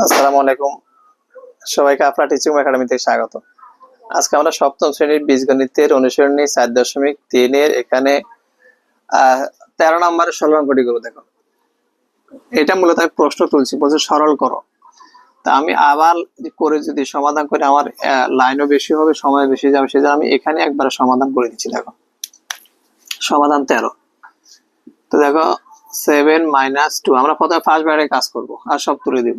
আসসালামু আলাইকুম, সবাইকে আপনার টিচিং একাডেমিতে স্বাগত। আজকে আমরা সপ্তম শ্রেণীর বীজগণিতের অনুসরণী 4.3 এর এখানে 13 নম্বরের সরল অঙ্কটি করবো। দেখো, এটা মূলত আমি প্রশ্ন তুলছি, বলছে সরল করো। তা আমি আবার করে যদি সমাধান করে আমার লাইনও বেশি হবে, সময় বেশি যাবে, সেজন্য আমি এখানে একবারে সমাধান করে দিচ্ছি। দেখো, সমাধান 13। তো দেখো, 7 - 2 আমরা প্রথমে ফার্স্ট ব্র্যাকেটে কাজ করব আর সব তুলে দিব।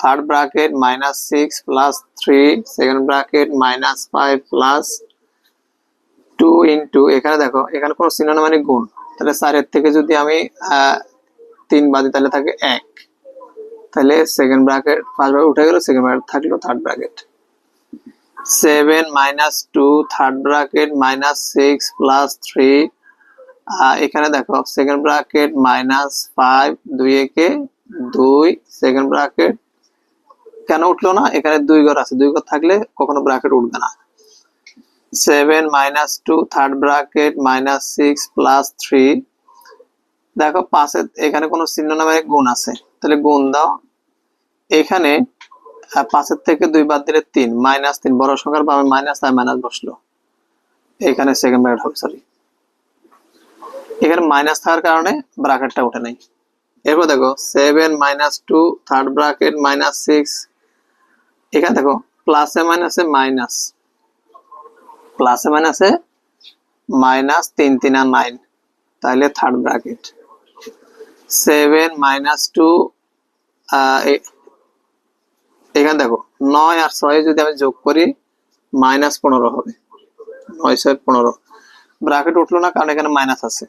Third bracket -6 + 3, second bracket -5 + 2 into, এখানে দেখো এখানে কোনো চিহ্ন না, মানে গুণ। তাহলে 4 এর থেকে যদি আমি 3 বাদ দিই তাহলে থাকে 1। তাহলে সেকেন্ড ব্র্যাকেট ফার্স্ট ব্র্যাকেট উঠে গেল, সেকেন্ড ব্র্যাকেট থাকলো থার্ড ব্র্যাকেট। 7 - 2, থার্ড ব্র্যাকেট -6 + 3, এখানে দেখো সেকেন্ড ব্র্যাকেট -5, 2 একে 2, সেকেন্ড ব্র্যাকেট কেন উঠলো না, এখানে 2 ঘর আছে, 2 ঘর থাকলে কখনো ব্র্যাকেট উঠবে না। 7 - 2, থার্ড ব্র্যাকেট -6 + 3, দেখো 5 এখানে কোনো চিহ্ন না, মানে গুণ আছে, তাহলে গুণ দাও। এখানে 5 এর থেকে 2 বাদ দিলে 3, -3, বড় সংখ্যার বামে মাইনাস, তাই মাইনাস বসলো। এখানে সেকেন্ড ব্র্যাকেট হবে, সরি, এখানে মাইনাস থাকার কারণে ব্র্যাকেটটা উঠে নাই। এরপর দেখো 7 - 2, থার্ড ব্র্যাকেট -6, এখানে দেখো প্লাসে মাইনাসে মাইনাস, প্লাসে মাইনাসে মাইনাস, 3 3 আর 9, তাহলে থার্ড ব্র্যাকেট। 7 - 2, এখানে দেখো 9 আর 6 যদি আমি যোগ করি -15 হবে। 9 6 15, ব্র্যাকেট উঠলো না কারণ এখানে মাইনাস আছে।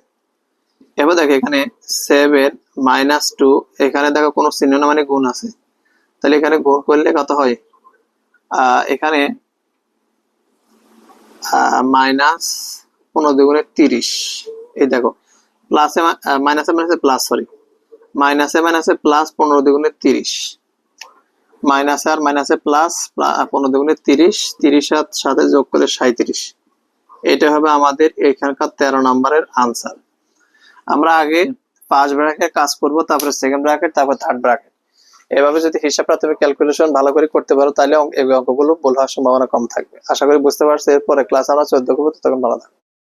এবার দেখো এখানে 7 - 2, এখানে দেখো কোনো চিহ্ন না, মানে গুণ আছে, তাহলে এখানে গুণ করলে কত হয়, এখানে -15 × 30। এই দেখো প্লাসে মাইনাসে মাইনাসে প্লাস, সরি, মাইনাসে মাইনাসে প্লাস, 15 × 30, মাইনাসে আর মাইনাসে প্লাস, 15 × 30, 30 এর সাথে যোগ করলে 37। এটা হবে আমাদের এখানকার 13 নম্বরের আনসার। আমরা আগে ফার্স্ট ব্র্যাকেট কাজ করব, তারপরে সেকেন্ড ব্র্যাকেট, তারপর থার্ড ব্র্যাকেট। এভাবে যদি হিসাব প্রাথমিক ক্যালকুলেশন ভালো করে করতে পারো, তাহলে এই অঙ্কগুলো ভুল হওয়ার সম্ভাবনা কম থাকবে। আশা করি বুঝতে পারছো। এরপরে ক্লাস আমরা 14 করবো, তখন ভালো থাকবে।